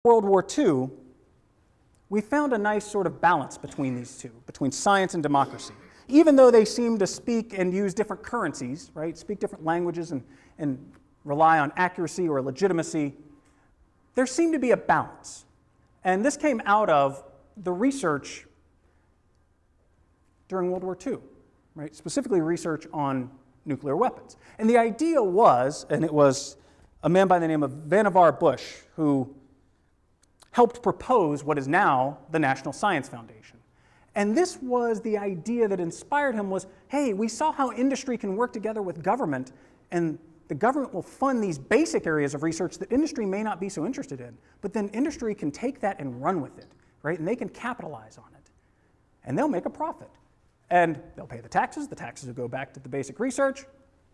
World War II, we found a nice sort of balance between these two, between science and democracy. Even though they seem to speak and use different currencies, right, speak different languages and rely on accuracy or legitimacy, there seemed to be a balance. And this came out of the research during World War II, right, specifically research on nuclear weapons. And the idea was, and it was a man by the name of Vannevar Bush who helped propose what is now the National Science Foundation. And this was the idea that inspired him was, hey, we saw how industry can work together with government, and the government will fund these basic areas of research that industry may not be so interested in, but then industry can take that and run with it, right? And they can capitalize on it. And they'll make a profit. And they'll pay the taxes will go back to the basic research,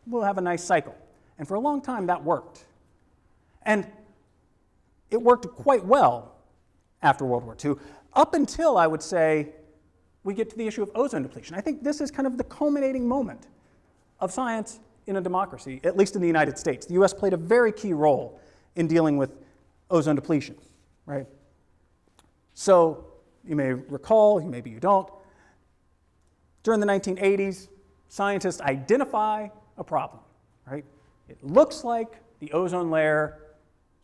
we'll have a nice cycle. And for a long time that worked. And it worked quite well after World War II, up until, I would say, we get to the issue of ozone depletion. I think this is kind of the culminating moment of science in a democracy, at least in the United States. The US played a very key role in dealing with ozone depletion, right? So you may recall, maybe you don't, during the 1980s, scientists identify a problem, right? It looks like the ozone layer,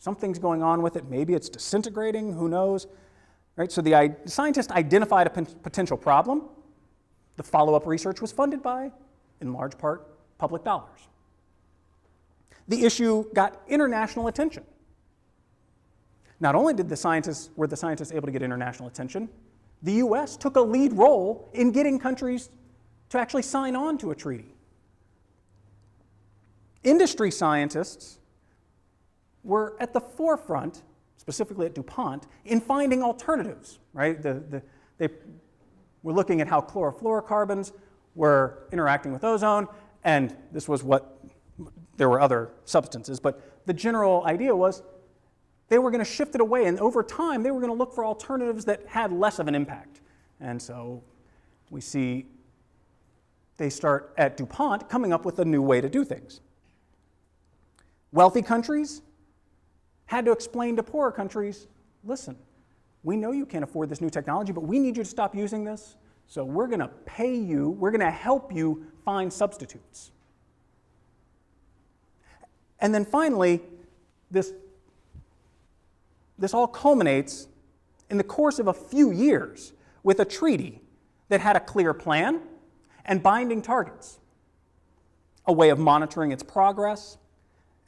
something's going on with it, maybe it's disintegrating, who knows, right? So the scientists identified a potential problem. The follow-up research was funded by, in large part, public dollars. The issue got international attention. Not only were the scientists able to get international attention, the US took a lead role in getting countries to actually sign on to a treaty. Industry scientists were at the forefront, specifically at DuPont, in finding alternatives, right? They were looking at how chlorofluorocarbons were interacting with ozone, and this was there were other substances, but the general idea was they were going to shift it away, and over time they were going to look for alternatives that had less of an impact. And so we see they start at DuPont coming up with a new way to do things. Wealthy countries had to explain to poorer countries, listen, we know you can't afford this new technology, but we need you to stop using this, so we're going to pay you, we're going to help you find substitutes. And then finally, this all culminates in the course of a few years with a treaty that had a clear plan and binding targets, a way of monitoring its progress.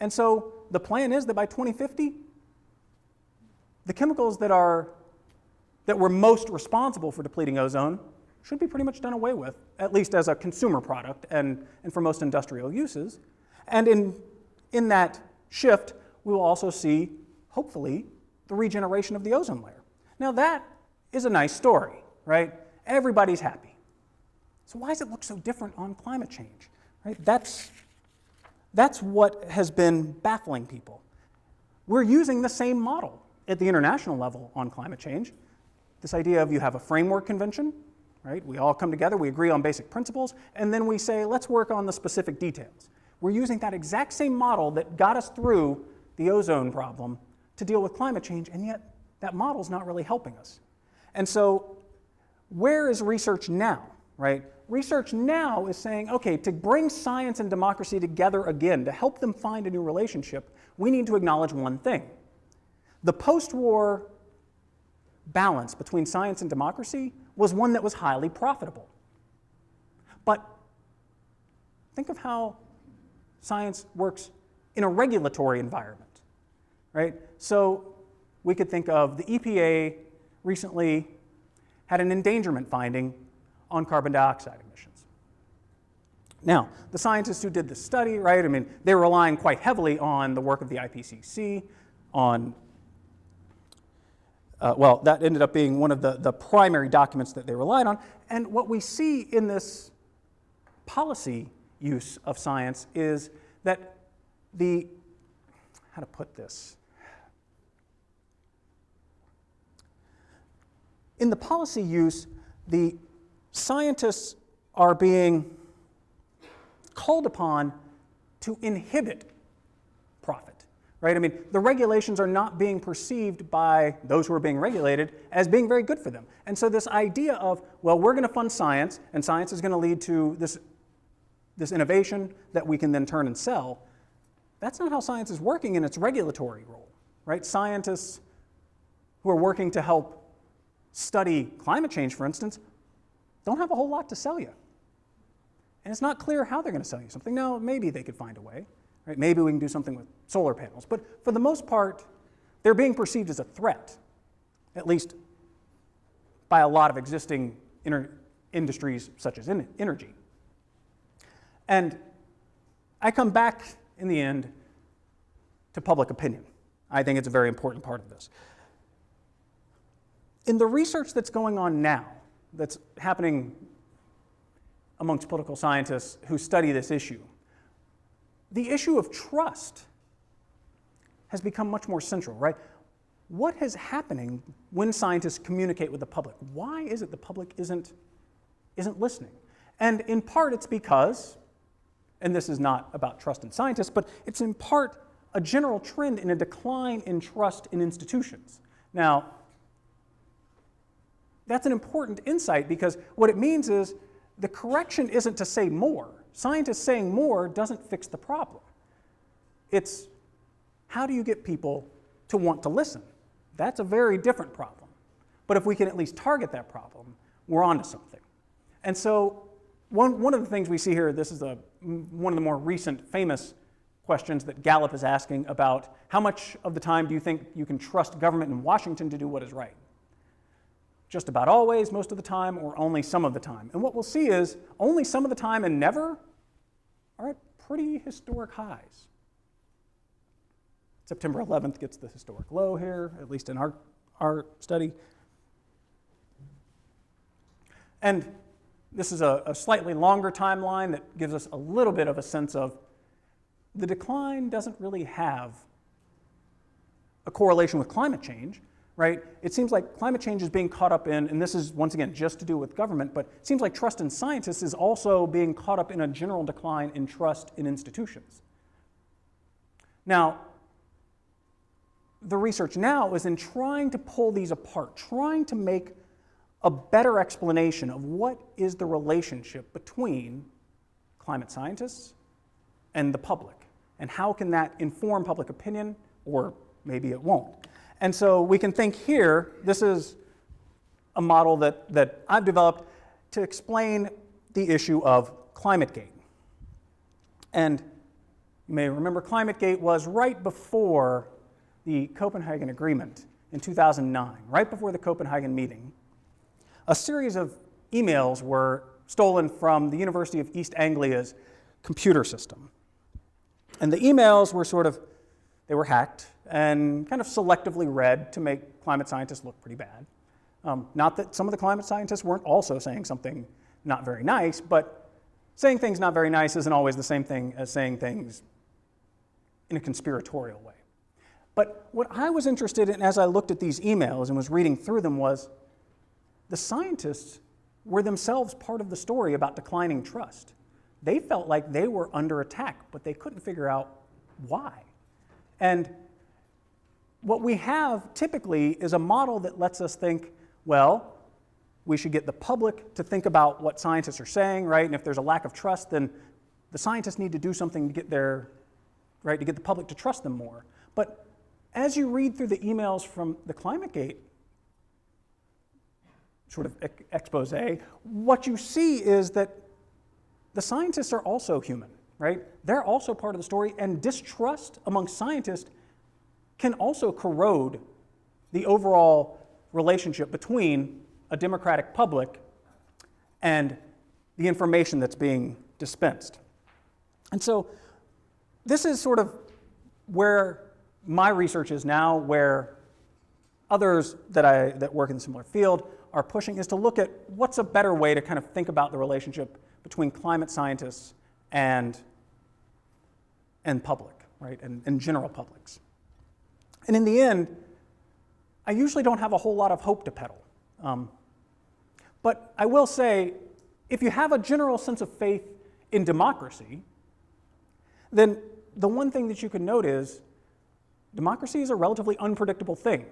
And so the plan is that by 2050, the chemicals that were most responsible for depleting ozone should be pretty much done away with, at least as a consumer product and for most industrial uses. And in that shift, we will also see, hopefully, the regeneration of the ozone layer. Now that is a nice story, right? Everybody's happy. So why does it look so different on climate change? Right? That's what has been baffling people. We're using the same model at the international level on climate change. This idea of you have a framework convention, right? We all come together, we agree on basic principles, and then we say, let's work on the specific details. We're using that exact same model that got us through the ozone problem to deal with climate change, and yet that model's not really helping us. And so where is research now, right? Research now is saying, okay, to bring science and democracy together again, to help them find a new relationship, we need to acknowledge one thing. The post-war balance between science and democracy was one that was highly profitable. But think of how science works in a regulatory environment, right? So we could think of the EPA recently had an endangerment finding on carbon dioxide emissions. Now, the scientists who did this study, right, I mean, they were relying quite heavily on the work of the IPCC, that ended up being one of the primary documents that they relied on. And what we see in this policy use of science is that how to put this? In the policy use, the scientists are being called upon to inhibit profit, right? I mean, the regulations are not being perceived by those who are being regulated as being very good for them. And so this idea of, well, we're going to fund science, and science is going to lead to this innovation that we can then turn and sell, that's not how science is working in its regulatory role, right? Scientists who are working to help study climate change, for instance, don't have a whole lot to sell you. And it's not clear how they're going to sell you something. Now, maybe they could find a way, right? Maybe we can do something with solar panels. But for the most part, they're being perceived as a threat, at least by a lot of existing industries such as energy. And I come back in the end to public opinion. I think it's a very important part of this. In the research that's going on now, that's happening amongst political scientists who study this issue, the issue of trust has become much more central, right? What is happening when scientists communicate with the public? Why is it the public isn't listening? And in part it's because, and this is not about trust in scientists, but it's in part a general trend in a decline in trust in institutions. Now, that's an important insight because what it means is the correction isn't to say more. Scientists saying more doesn't fix the problem. It's how do you get people to want to listen? That's a very different problem. But if we can at least target that problem, we're onto something. And so one of the things we see here, this is one of the more recent famous questions that Gallup is asking about how much of the time do you think you can trust government in Washington to do what is right? Just about always, most of the time, or only some of the time. And what we'll see is only some of the time and never are at pretty historic highs. September 11th gets the historic low here, at least in our study. And this is a slightly longer timeline that gives us a little bit of a sense of the decline doesn't really have a correlation with climate change. Right? It seems like climate change is being caught up in, and this is once again just to do with government, but it seems like trust in scientists is also being caught up in a general decline in trust in institutions. Now, the research now is in trying to pull these apart, trying to make a better explanation of what is the relationship between climate scientists and the public, and how can that inform public opinion, or maybe it won't. And so we can think here, this is a model that I've developed to explain the issue of ClimateGate. And you may remember ClimateGate was right before the Copenhagen Agreement in 2009, right before the Copenhagen meeting. A series of emails were stolen from the University of East Anglia's computer system. And the emails were they were hacked and kind of selectively read to make climate scientists look pretty bad. Not that some of the climate scientists weren't also saying something not very nice, but saying things not very nice isn't always the same thing as saying things in a conspiratorial way. But what I was interested in as I looked at these emails and was reading through them was the scientists were themselves part of the story about declining trust. They felt like they were under attack, but they couldn't figure out why. And what we have typically is a model that lets us think, well, we should get the public to think about what scientists are saying, right? And if there's a lack of trust, then the scientists need to do something to get to get the public to trust them more. But as you read through the emails from the ClimateGate sort of expose, what you see is that the scientists are also human, right? They're also part of the story, and distrust among scientists can also corrode the overall relationship between a democratic public and the information that's being dispensed. And so this is sort of where my research is now, where others that work in a similar field are pushing, is to look at what's a better way to kind of think about the relationship between climate scientists and public, right, and general publics. And in the end, I usually don't have a whole lot of hope to peddle. But I will say, if you have a general sense of faith in democracy, then the one thing that you can note is democracy is a relatively unpredictable thing.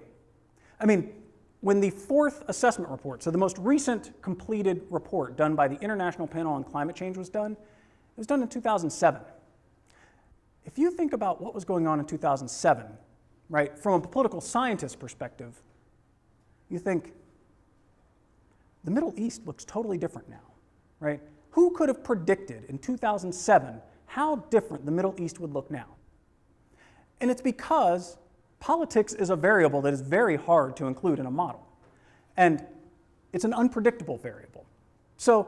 I mean, when the fourth assessment report, so the most recent completed report done by the International Panel on Climate Change was done, it was done in 2007. If you think about what was going on in 2007, right, from a political scientist perspective, you think the Middle East looks totally different now, right? Who could have predicted in 2007 how different the Middle East would look now? And it's because politics is a variable that is very hard to include in a model. And it's an unpredictable variable. So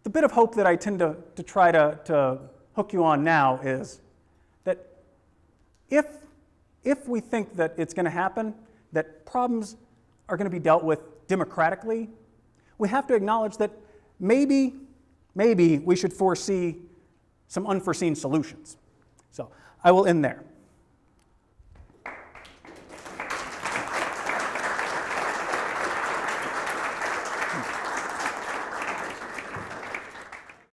the bit of hope that I tend to try to hook you on now is that if we think that it's going to happen, that problems are going to be dealt with democratically, we have to acknowledge that maybe we should foresee some unforeseen solutions. So I will end there.